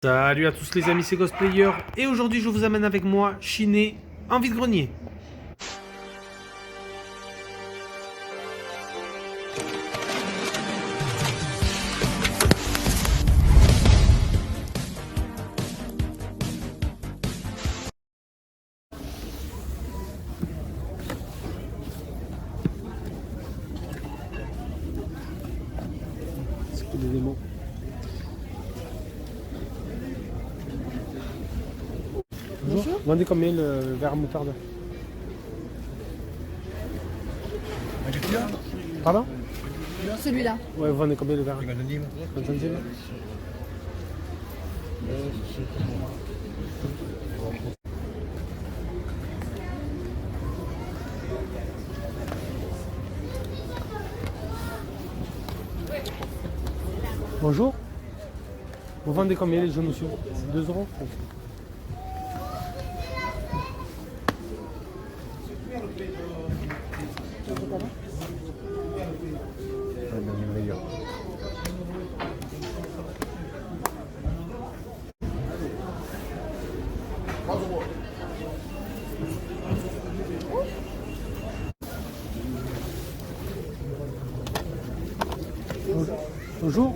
Salut à tous les amis, c'est Cosplayer et aujourd'hui je vous amène avec moi chiner en vide-grenier. C'est que des démos. Bonjour. Vendez combien le verre à moutarde? Pardon? Celui-là. Ouais, vous vendez combien le verre? 50 centimes. Bonjour. Vous vendez combien les jeux, monsieur? 2 euros. Bonjour.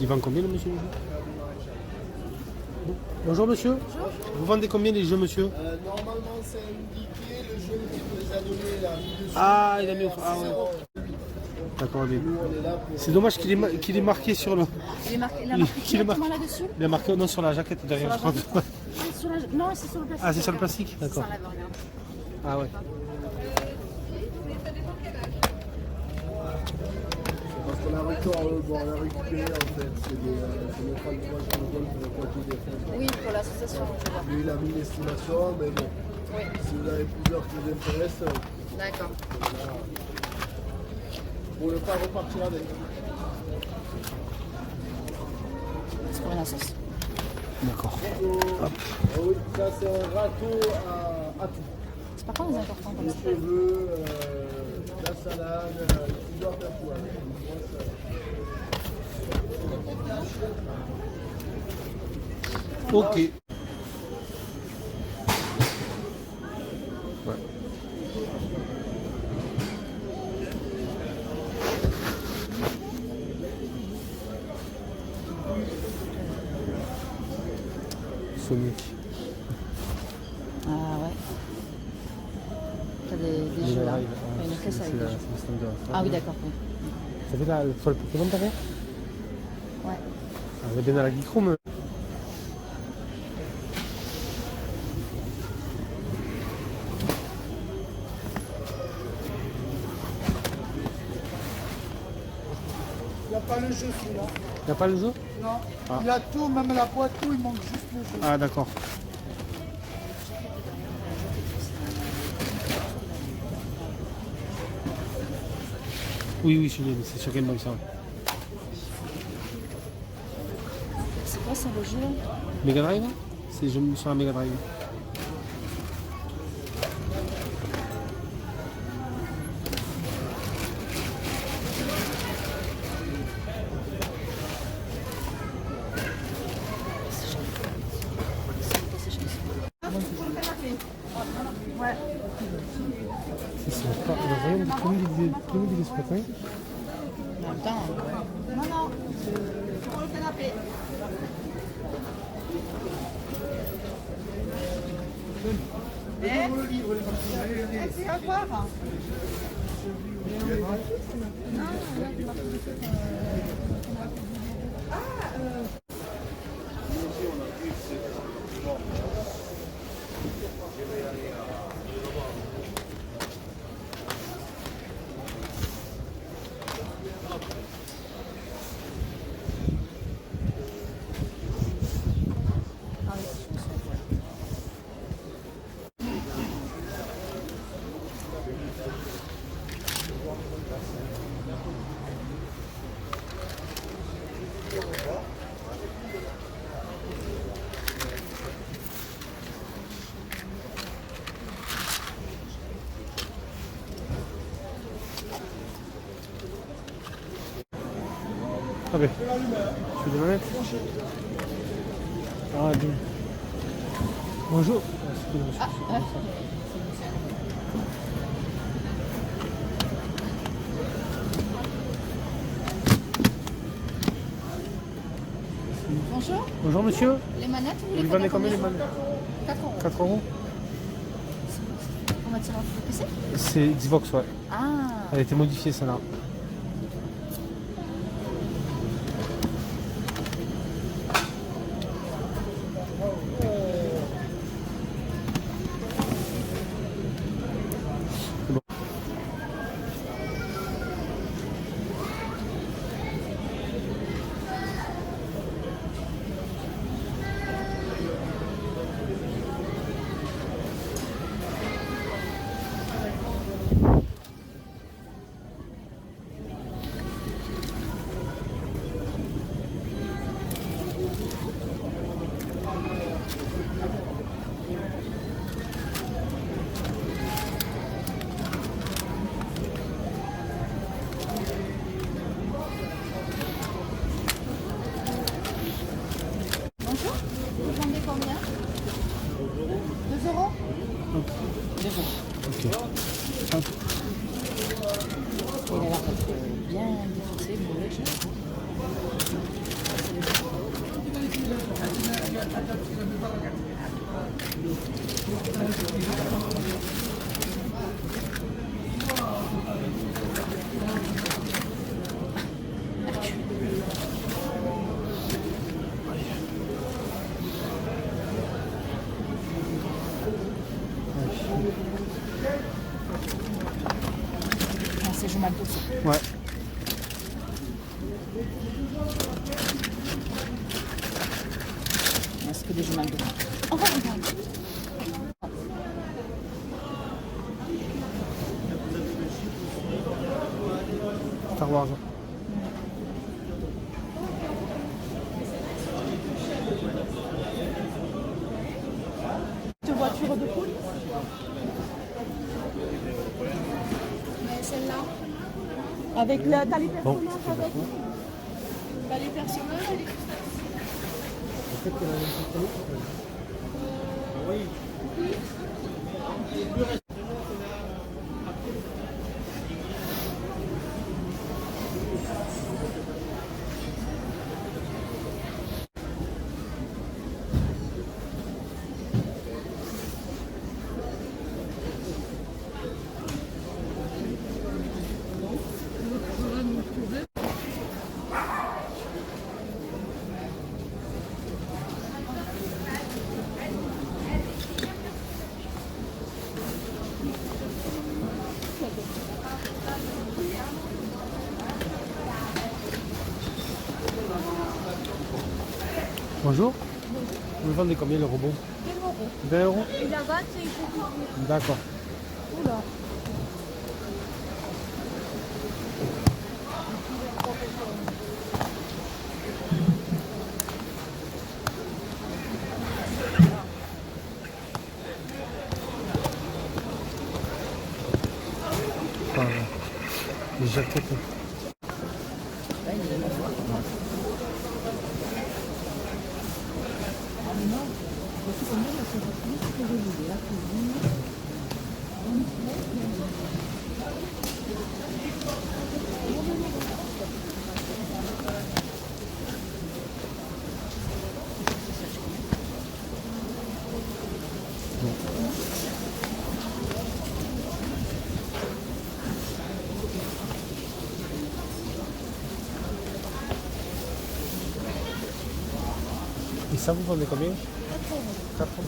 Il vend combien le monsieur? Bonjour monsieur. Bonjour. Vous vendez combien les jeux monsieur? Normalement c'est indiqué, le jeu qui nous a donné là. Ah, il a mis au... Ah ouais. D'accord, bien. C'est dommage qu'il est marqué sur le... Il est marqué, il a marqué directement là-dessus. Il est marqué non, sur la jaquette derrière. Sur la jaquette. Non, c'est sur le plastique. Ah, c'est sur le plastique? D'accord. Ça enlève rien. Ah ouais. Parce qu'on a récupéré en fait, c'est notre entourage de vol pour le Poitou des Fêtes. Oui, pour l'association. Lui il a mis l'estimation, mais bon, Oui. si vous avez plusieurs qui vous intéressent, D'accord. voilà. Pour ne pas repartir avec. C'est pour la sauce. D'accord. Ah oui, ça c'est un râteau à tout. C'est pas quoi les importants comme Les ça? cheveux, la salade, plusieurs tatouages. Ok. Ouais. Sonic. Ah ouais. T'as des jeux là. T'as une caisse avec des jeux. Ah oui, d'accord. Oui. Ça fait là, sur le Pokémon derrière? Ouais. On va bien dans la geekroom. Il n'y a pas le jeu celui-là. Il n'y a pas le jeu? Non. Ah. Il a tout, même la boîte, tout, il manque juste le jeu. Ah d'accord. Oui, oui, c'est sur Game Boy ça. Ouais. C'est quoi ça le jeu? Mega Drive? C'est jeu sur la Mega Drive. Ouais. C'est pas le royaume de Clémy des Escroquins. En même temps. Non, non. Pour le canapé. C'est à voir. Ah ben. Tu fais des manettes? Ah, bien. Bonjour. Bonjour. Bonjour monsieur. Les manettes, vous Vous les les vendez combien les manettes? 4 euros. 4 euros. On va tirer un PC. C'est Xbox, ouais. Ah. Elle a été modifiée celle-là. C'est bon. Bonjour. Vous vendez combien? 2 euros. Ok. Hop. Il a l'air d'être bien défoncé, mauvais, je sais pas. Non, c'est Jumaldo, ça. Ouais. Non, c'est que des Jumaldo. Oh, regarde. Star Wars. Deux voitures de poule. Mais celle-là. Avec la t'as les Bon. personnages avec. T'as les personnages et les Bonjour. Vous vendez combien le robot? 20 euros. Et là-bas, c'est beaucoup. D'accord. Oula. Enfin, les jaquettes. Et ça, vous vendez combien? 4 euros.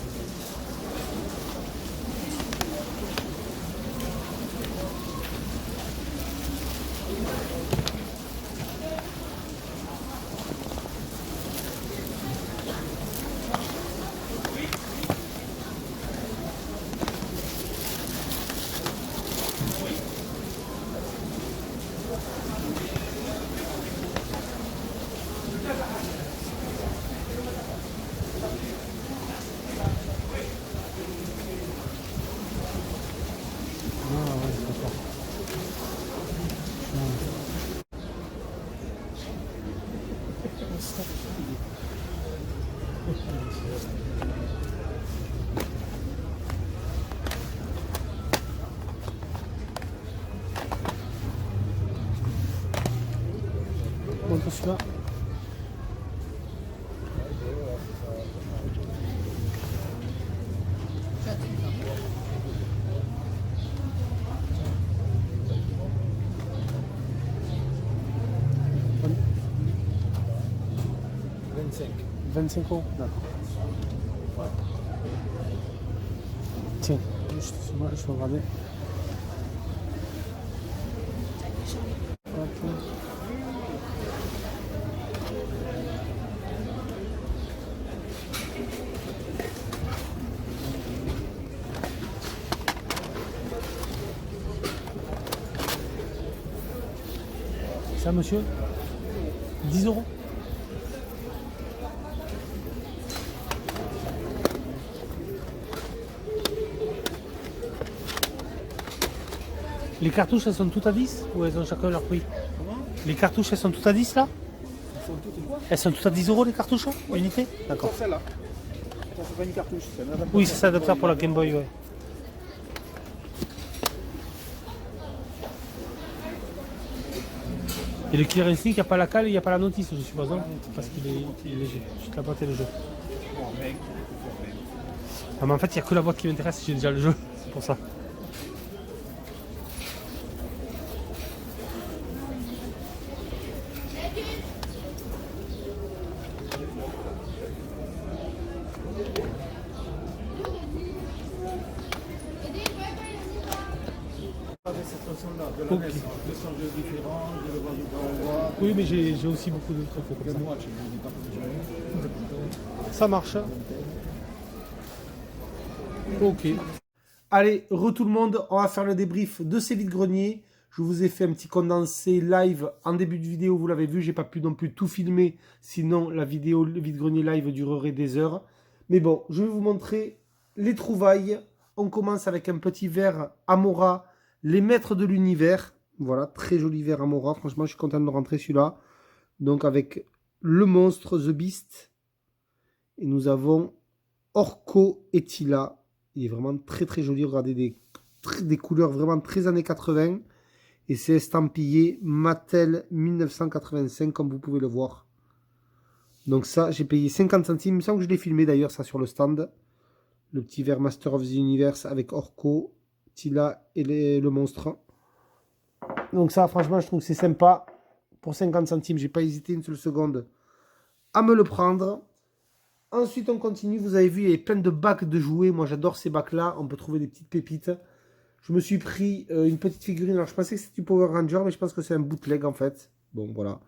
Montre celui-là. €25. 25 €. D'accord. Tiens, je vais regarder. Hop. Ça, monsieur 10 €. Les cartouches, elles sont toutes à 10 ou elles ont chacun leur prix? Comment? Les cartouches, elles sont toutes à 10 là? Ils sont toutes quoi? Elles sont toutes à 10 € les cartouches, unité? D'accord. Sauf celle-là. Ça, c'est pas une cartouche. C'est un adaptateur. Oui, c'est ça, adaptateur pour la Game Boy, ouais. Et le Killer Instinct, il n'y a pas la cale, il n'y a pas la notice, je suppose, non? Parce qu'il est léger. Je te la boîte et le jeu. Ah, mais en fait, il n'y a que la boîte qui m'intéresse, j'ai déjà le jeu, c'est pour ça. Avec cette façon-là, de la Ok. NES, 200 jeux différents, je le vois du droit. Oui, mais j'ai aussi beaucoup de trucs comme ça. Moi, je ne dis pas que je Ça marche. Ok. Allez, tout le monde, on va faire le débrief de ces vides-greniers. Je vous ai fait un petit condensé live en début de vidéo, vous l'avez vu, j'ai pas pu non plus tout filmer, sinon la vidéo le vide-grenier live durerait des heures. Mais bon, je vais vous montrer les trouvailles. On commence avec un petit verre Amora, les maîtres de l'univers. Voilà, très joli verre Amora, franchement je suis content de rentrer celui-là. Donc avec le monstre, The Beast. Et nous avons Orko et Tila. Il est vraiment très très joli, regardez des couleurs vraiment très années 80. Et c'est estampillé Mattel 1985 comme vous pouvez le voir. Donc ça j'ai payé 50 centimes, il me semble que je l'ai filmé d'ailleurs ça sur le stand. Le petit verre Master of the Universe avec Orko, Tila et le monstre. Donc ça franchement je trouve que c'est sympa. Pour 50 centimes j'ai pas hésité une seule seconde à me le prendre. Ensuite on continue, vous avez vu il y a plein de bacs de jouets. Moi j'adore ces bacs là, on peut trouver des petites pépites. Je me suis pris une petite figurine. Alors, je pensais que c'était du Power Ranger, mais je pense que c'est un bootleg, en fait. Bon, voilà.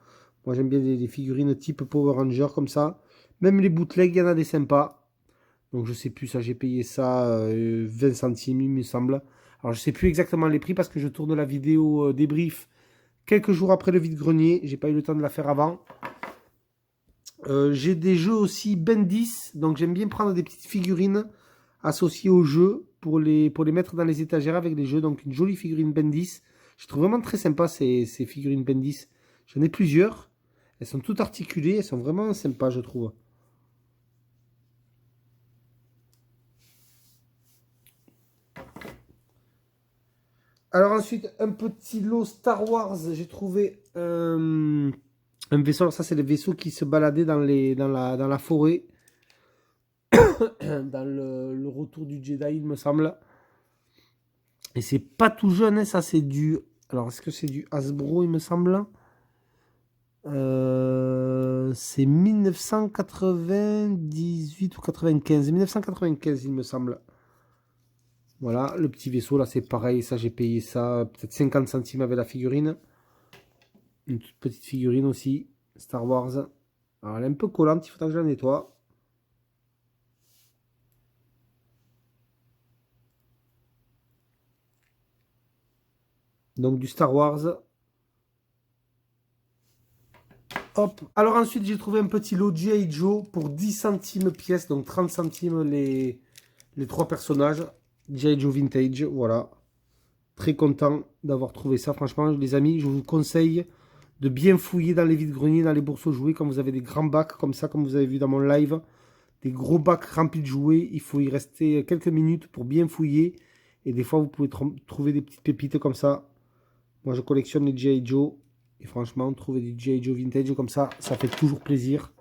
Moi, j'aime bien les figurines type Power Ranger, comme ça. Même les bootlegs, il y en a des sympas. Donc, je sais plus, ça, j'ai payé ça 20 centimes, il me semble. Alors, je sais plus exactement les prix, parce que je tourne la vidéo débrief quelques jours après le vide-grenier. J'ai pas eu le temps de la faire avant. J'ai des jeux aussi Bendis. Donc, j'aime bien prendre des petites figurines associées au jeu. Pour les mettre dans les étagères avec les jeux. Donc une jolie figurine Bendis. Je trouve vraiment très sympa ces figurines Bendis. J'en ai plusieurs. Elles sont toutes articulées. Elles sont vraiment sympas je trouve. Alors ensuite un petit lot Star Wars. J'ai trouvé un vaisseau. Alors ça c'est les vaisseaux qui se baladaient dans la forêt. Dans le retour du Jedi, il me semble. Et c'est pas tout jeune, hein, ça c'est du... Alors, est-ce que c'est du Hasbro, il me semble? C'est 1998 ou 95. 1995, il me semble. Voilà, le petit vaisseau, là, c'est pareil. Ça, j'ai payé ça peut-être 50 centimes avec la figurine. Une toute petite figurine aussi, Star Wars. Alors, elle est un peu collante, il faudra que je la nettoie. Donc du Star Wars. Hop. Alors ensuite j'ai trouvé un petit lot G.I. Joe pour 10 centimes pièce. Donc 30 centimes les 3 personnages. G.I. Joe Vintage. Voilà. Très content d'avoir trouvé ça. Franchement les amis je vous conseille de bien fouiller dans les vides-greniers, dans les bourses aux jouets. Quand vous avez des grands bacs comme ça, comme vous avez vu dans mon live. des gros bacs remplis de jouets. Il faut y rester quelques minutes pour bien fouiller. Et des fois, vous pouvez trouver des petites pépites comme ça. Moi, je collectionne les G.I. Joe. Et franchement, trouver des G.I. Joe vintage comme ça fait toujours plaisir.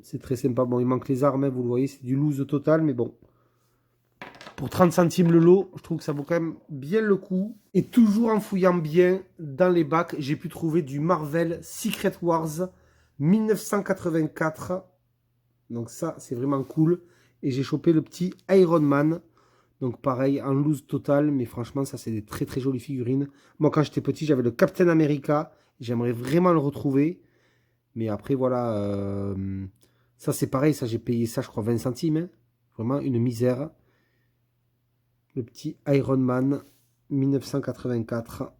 C'est très sympa. Bon, il manque les armes, hein, vous le voyez, c'est du loose total, mais bon. Pour 30 centimes le lot, je trouve que ça vaut quand même bien le coup. Et toujours en fouillant bien dans les bacs, j'ai pu trouver du Marvel Secret Wars 1984. Donc ça, c'est vraiment cool. Et j'ai chopé le petit Iron Man. Donc pareil, en loose total. Mais franchement, ça, c'est des très très jolies figurines. Moi, quand j'étais petit, j'avais le Captain America. J'aimerais vraiment le retrouver. Mais après, voilà. Ça, c'est pareil. Ça, j'ai payé ça, je crois, 20 centimes. Hein. Vraiment une misère. Le petit Iron Man 1984.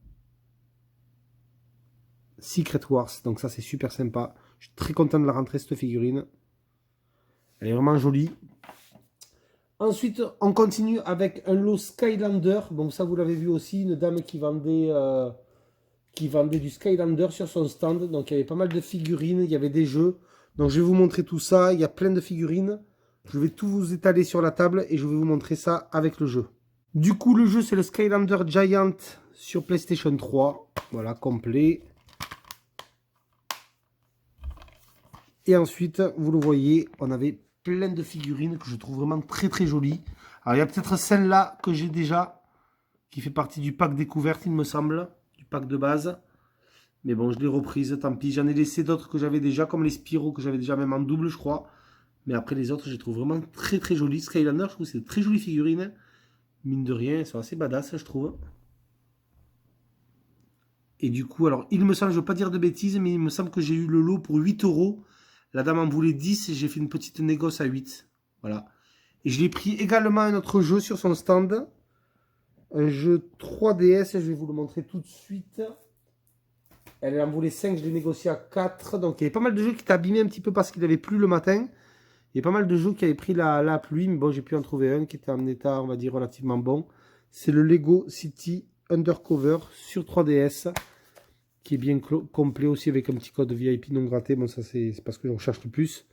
Secret Wars. Donc ça, c'est super sympa. Je suis très content de la rentrer, cette figurine. Elle est vraiment jolie. Ensuite, on continue avec un lot Skylander. Bon, ça, vous l'avez vu aussi. Une dame qui vendait du Skylander sur son stand. Donc, il y avait pas mal de figurines. Il y avait des jeux. Donc, je vais vous montrer tout ça. Il y a plein de figurines. Je vais tout vous étaler sur la table et je vais vous montrer ça avec le jeu. Du coup, le jeu, c'est le Skylander Giant sur PlayStation 3. Voilà, complet. Et ensuite, vous le voyez, on avait plein de figurines que je trouve vraiment très très jolies. Alors, il y a peut-être celle-là que j'ai déjà, qui fait partie du pack découverte, il me semble, du pack de base. Mais bon, je l'ai reprise, tant pis. J'en ai laissé d'autres que j'avais déjà, comme les Spyro, que j'avais déjà même en double, je crois. Mais après, les autres, je les trouve vraiment très très jolies. Skylander, je trouve que c'est de très jolies figurines. Mine de rien, elles sont assez badass, je trouve. Et du coup, alors, il me semble, je ne veux pas dire de bêtises, mais il me semble que j'ai eu le lot pour 8 €. La dame en voulait 10 et j'ai fait une petite négoce à 8. Voilà. Et je l'ai pris également un autre jeu sur son stand. Un jeu 3DS, je vais vous le montrer tout de suite. Elle en voulait 5, je l'ai négocié à 4. Donc il y avait pas mal de jeux qui étaient abîmés un petit peu parce qu'il avait plu le matin. Il y a pas mal de jeux qui avaient pris la pluie, mais bon, j'ai pu en trouver un qui était en état, on va dire, relativement bon. C'est le Lego City Undercover sur 3DS. Qui est bien complet aussi avec un petit code VIP non gratté. Bon, ça c'est parce que je recherche le plus.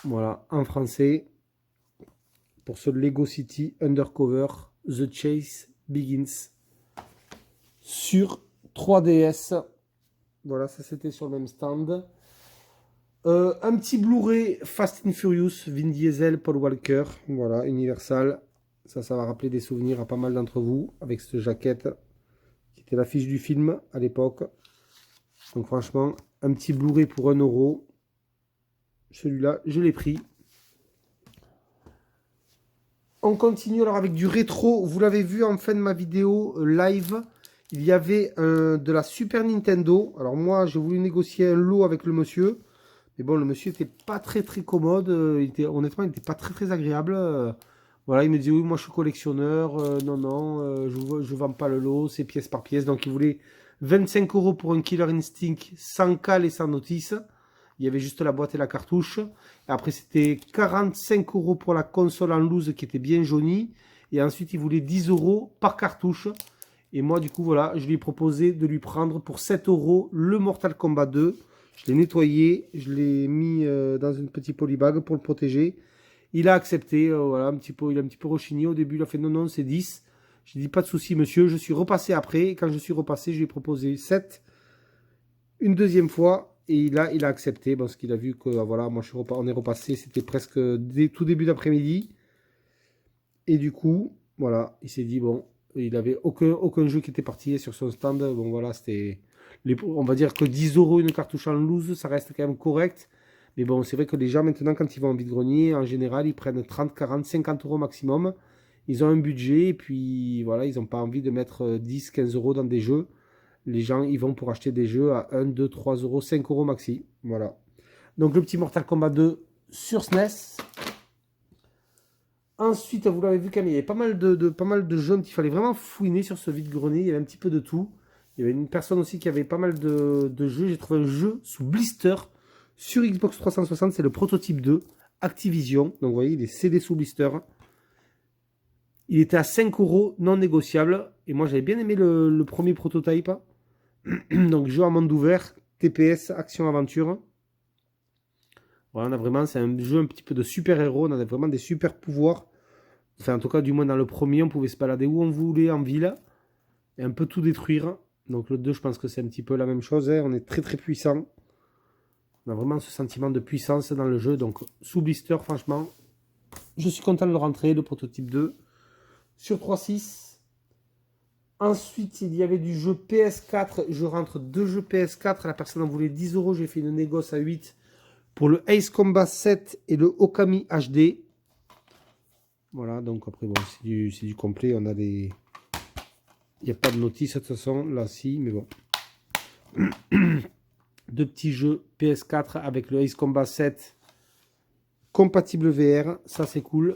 Voilà, en français. Pour ce Lego City Undercover, The Chase Begins. Sur 3DS. Voilà, ça c'était sur le même stand. Un petit Blu-ray Fast and Furious, Vin Diesel, Paul Walker. Voilà, Universal. Ça va rappeler des souvenirs à pas mal d'entre vous. Avec cette jaquette. C'était l'affiche du film à l'époque. Donc franchement, un petit Blu-ray pour 1 €. Celui-là, je l'ai pris. On continue alors avec du rétro. Vous l'avez vu en fin de ma vidéo live. Il y avait de la Super Nintendo. Alors moi, j'ai voulu négocier un lot avec le monsieur. Mais bon, le monsieur n'était pas très très commode. Honnêtement, il n'était pas très très agréable. Voilà, il me dit oui, moi je suis collectionneur, non, je vends pas le lot, c'est pièce par pièce. Donc il voulait 25 € pour un Killer Instinct sans cale et sans notice. Il y avait juste la boîte et la cartouche. Et après c'était 45 € pour la console en loose qui était bien jaunie. Et ensuite il voulait 10 € par cartouche. Et moi du coup voilà, je lui ai proposé de lui prendre pour 7 € le Mortal Kombat 2. Je l'ai nettoyé, je l'ai mis dans une petite polybag pour le protéger. Il a accepté, voilà, il a un petit peu rechigné. Au début, il a fait non, c'est 10. J'ai dit pas de souci, monsieur. Je suis repassé après. Et quand je suis repassé, je lui ai proposé 7. Une deuxième fois. Et il a accepté parce qu'il a vu que, voilà, moi, on est repassé. C'était presque tout début d'après-midi. Et du coup, voilà, il s'est dit, bon, il avait aucun jeu qui était parti sur son stand. Bon, voilà, c'était, on va dire que 10 € une cartouche en loose, ça reste quand même correct. Mais bon, c'est vrai que les gens, maintenant, quand ils vont en vide-grenier, en général, ils prennent 30, 40, 50 € maximum. Ils ont un budget et puis, voilà, ils n'ont pas envie de mettre 10, 15 € dans des jeux. Les gens, ils vont pour acheter des jeux à 1, 2, 3 €, 5 € maxi. Voilà. Donc, le petit Mortal Kombat 2 sur SNES. Ensuite, vous l'avez vu quand même, il y avait pas mal de jeux. Il fallait vraiment fouiner sur ce vide-grenier. Il y avait un petit peu de tout. Il y avait une personne aussi qui avait pas mal de jeux. J'ai trouvé un jeu sous blister. Sur Xbox 360, c'est le prototype 2, Activision. Donc vous voyez, il est CD sous blister. Il était à 5 € non négociable. Et moi, j'avais bien aimé le premier prototype. Donc jeu en monde ouvert, TPS, action-aventure. Voilà, on a vraiment, c'est un jeu un petit peu de super-héros, on a vraiment des super pouvoirs. Enfin, en tout cas, du moins dans le premier, on pouvait se balader où on voulait en ville et un peu tout détruire. Donc le 2, je pense que c'est un petit peu la même chose, hein. On est très très puissant. On a vraiment ce sentiment de puissance dans le jeu. Donc sous blister, franchement, je suis content de le rentrer, le prototype 2. Sur 3.6. Ensuite, il y avait du jeu PS4. Je rentre 2 jeux PS4. La personne en voulait 10 €. J'ai fait une négoce à 8 pour le Ace Combat 7 et le Okami HD. Voilà, donc après, bon, c'est du complet. On a des... Il n'y a pas de notice de toute façon. Là, si, mais bon. 2 petits jeux PS4 avec le Ace Combat 7 compatible VR. Ça, c'est cool.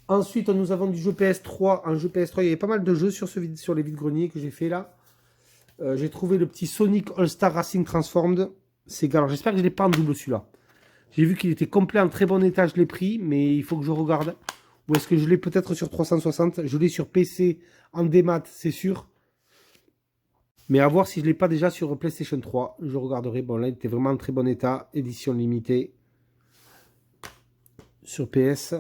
Ensuite, nous avons du jeu PS3. Un jeu PS3, il y avait pas mal de jeux sur les vides-greniers que j'ai fait là. J'ai trouvé le petit Sonic All-Star Racing Transformed. Alors, j'espère que je ne l'ai pas en double celui-là. J'ai vu qu'il était complet en très bon état, je l'ai pris, mais il faut que je regarde. Ou est-ce que je l'ai peut-être sur 360? Je l'ai sur PC en démat, c'est sûr. Mais à voir si je ne l'ai pas déjà sur PlayStation 3. Je regarderai. Bon, là, il était vraiment en très bon état. Édition limitée. Sur PS.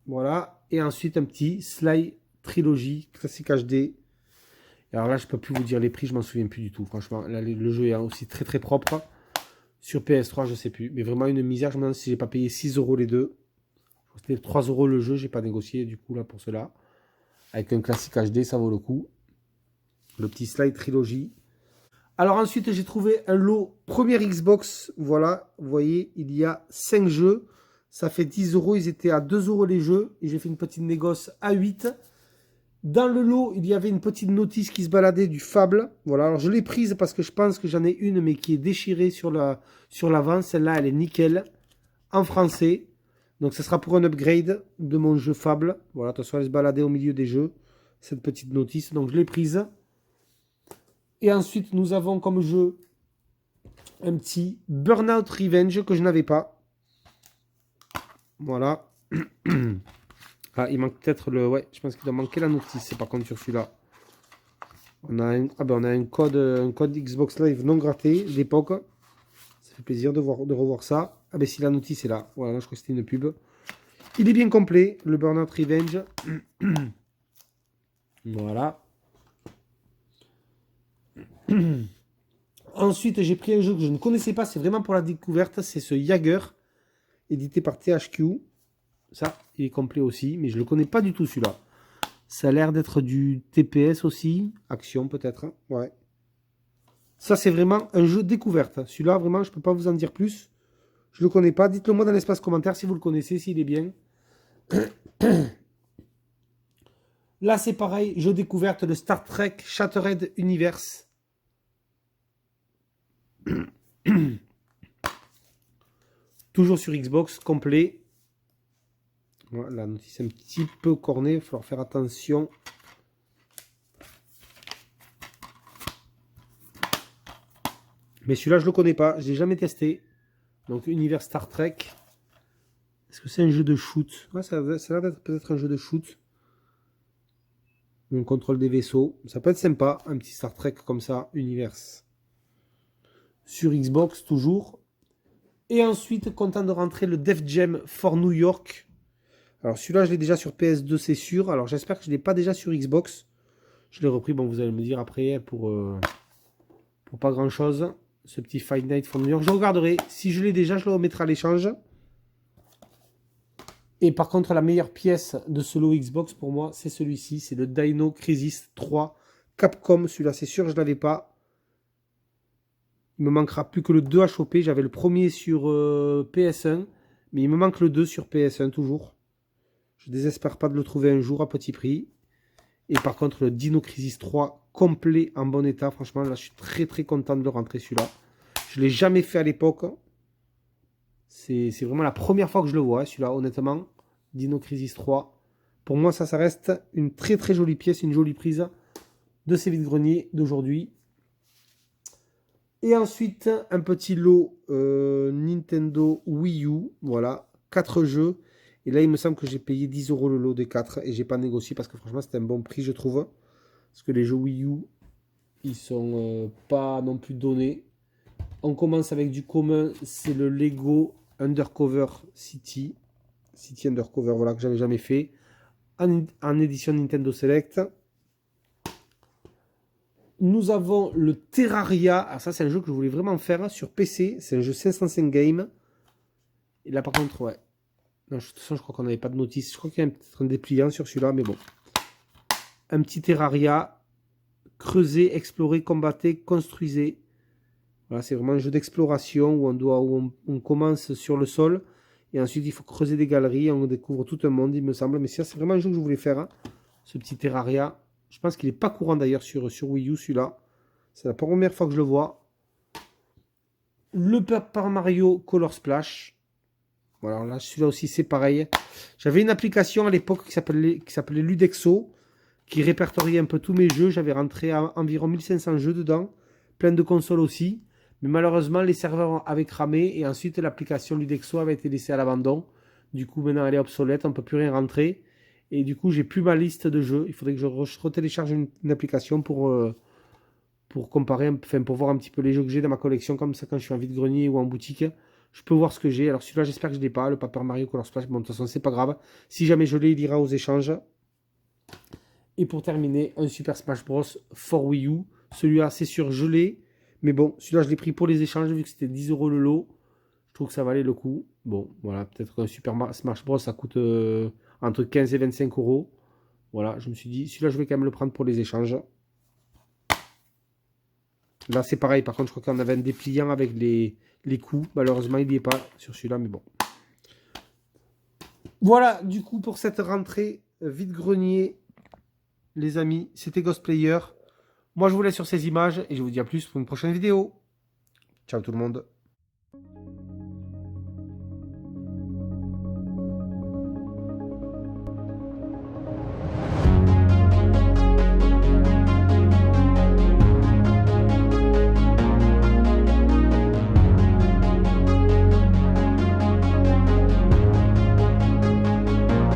Voilà. Et ensuite, un petit Sly Trilogy classique HD. Et alors là, je ne peux plus vous dire les prix. Je ne m'en souviens plus du tout. Franchement, là, le jeu est aussi très très propre. Sur PS3, je ne sais plus. Mais vraiment une misère. Je me demande si je n'ai pas payé 6 € les deux. C'était 3 € le jeu. Je n'ai pas négocié du coup là pour cela. Avec un classique HD, ça vaut le coup. Le petit Slide Trilogy. Alors ensuite, j'ai trouvé un lot première Xbox. Voilà, vous voyez, il y a 5 jeux. Ça fait 10 €. Ils étaient à 2 € les jeux. Et j'ai fait une petite négoce à 8. Dans le lot, il y avait une petite notice qui se baladait du Fable. Voilà, alors je l'ai prise parce que je pense que j'en ai une, mais qui est déchirée sur l'avant. Celle-là, elle est nickel. En français. Donc, ce sera pour un upgrade de mon jeu Fable. Voilà, de toute façon, elle se baladait au milieu des jeux. Cette petite notice. Donc, je l'ai prise. Et ensuite, nous avons comme jeu un petit Burnout Revenge que je n'avais pas. Voilà. Ah, il manque peut-être le... Ouais, je pense qu'il doit manquer la notice. C'est par contre sur celui-là. On a un code Xbox Live non gratté d'époque. Ça fait plaisir de revoir ça. Ah ben si la notice est là. Voilà, je crois que c'était une pub. Il est bien complet, le Burnout Revenge. Voilà. Ensuite, j'ai pris un jeu que je ne connaissais pas. C'est vraiment pour la découverte. C'est ce Jagger, édité par THQ. Ça, il est complet aussi. Mais je ne le connais pas du tout celui-là. Ça a l'air d'être du TPS aussi. Action peut-être. Ouais. Ça, c'est vraiment un jeu découverte. Celui-là, vraiment, je ne peux pas vous en dire plus. Je ne le connais pas. Dites-le moi dans l'espace commentaire si vous le connaissez, s'il est bien. Là, c'est pareil. Jeu découverte de Star Trek Shattered Universe. Toujours sur Xbox, complet. Voilà, la notice est un petit peu cornée. Il va falloir faire attention. Mais celui-là, je ne le connais pas. Je ne l'ai jamais testé. Donc, univers Star Trek. Est-ce que c'est un jeu de shoot? Ouais, ça a l'air d'être peut-être un jeu de shoot. On contrôle des vaisseaux. Ça peut être sympa. Un petit Star Trek comme ça. Univers. Sur Xbox, toujours. Et ensuite, content de rentrer le Def Jam for New York. Alors, celui-là, je l'ai déjà sur PS2, c'est sûr. Alors, j'espère que je ne l'ai pas déjà sur Xbox. Je l'ai repris. Bon, vous allez me dire après pour pas grand-chose. Ce petit Fight Night for New York. Je regarderai. Si je l'ai déjà, je le remettrai à l'échange. Et par contre, la meilleure pièce de ce lot Xbox pour moi, c'est celui-ci. C'est le Dino Crisis 3 Capcom. Celui-là, c'est sûr, je ne l'avais pas. Il me manquera plus que le 2 à choper. J'avais le premier sur PS1. Mais il me manque le 2 sur PS1 toujours. Je ne désespère pas de le trouver un jour à petit prix. Et par contre, le Dino Crisis 3 complet en bon état. Franchement, là, je suis très très content de le rentrer celui-là. Je ne l'ai jamais fait à l'époque. C'est vraiment la première fois que je le vois, celui-là, honnêtement. Dino Crisis 3. Pour moi, ça reste une très très jolie pièce, une jolie prise de ces vides-greniers d'aujourd'hui. Et ensuite, un petit lot Nintendo Wii U. Voilà, 4 jeux. Et là, il me semble que j'ai payé 10 € le lot des 4. Et j'ai pas négocié parce que franchement, c'était un bon prix, je trouve. Parce que les jeux Wii U, ils sont pas non plus donnés. On commence avec du commun, c'est le Lego Undercover City. City Undercover, voilà, que j'avais jamais fait. En édition Nintendo Select. Nous avons le Terraria. Alors ça, c'est un jeu que je voulais vraiment faire sur PC. C'est un jeu 505 games. Et là, par contre, ouais. Non, de toute façon, je crois qu'on n'avait pas de notice. Je crois qu'il y a peut-être un dépliant sur celui-là, mais bon. Un petit Terraria. Creusez, explorez, combattez, construisez. Voilà, c'est vraiment un jeu d'exploration où on commence sur le sol. Et ensuite, il faut creuser des galeries. On découvre tout un monde, il me semble. Mais ça, c'est vraiment un jeu que je voulais faire. Hein, ce petit Terraria. Je pense qu'il n'est pas courant d'ailleurs sur Wii U, celui-là. C'est la première fois que je le vois. Le Paper Mario Color Splash. Voilà, là, celui-là aussi, c'est pareil. J'avais une application à l'époque qui s'appelait Ludexo, qui répertoriait un peu tous mes jeux. J'avais rentré environ 1500 jeux dedans. Plein de consoles aussi. Mais malheureusement, les serveurs avaient cramé. Et ensuite, l'application Ludexo avait été laissée à l'abandon. Du coup, maintenant, elle est obsolète. On ne peut plus rien rentrer. Et du coup, j'ai plus ma liste de jeux. Il faudrait que je retélécharge une application pour comparer, enfin, pour voir un petit peu les jeux que j'ai dans ma collection. Comme ça, quand je suis en vide-grenier ou en boutique, je peux voir ce que j'ai. Alors celui-là, j'espère que je ne l'ai pas. Le Paper Mario Color Splash. Bon, de toute façon, c'est pas grave. Si jamais je l'ai, il ira aux échanges. Et pour terminer, un Super Smash Bros. For Wii U. Celui-là, c'est sûr, je l'ai. Mais bon, celui-là, je l'ai pris pour les échanges vu que c'était 10 € le lot. Je trouve que ça valait le coup. Bon, voilà, peut-être qu'un Super Smash Bros. Ça coûte entre 15 et 25 €. Voilà, je me suis dit, celui-là, je vais quand même le prendre pour les échanges. Là, c'est pareil. Par contre, je crois qu'on avait un dépliant avec les coups. Malheureusement, il n'y est pas sur celui-là, mais bon. Voilà, du coup, pour cette rentrée vide-grenier, les amis, c'était Ghostplayer. Moi, je vous laisse sur ces images et je vous dis à plus pour une prochaine vidéo. Ciao tout le monde.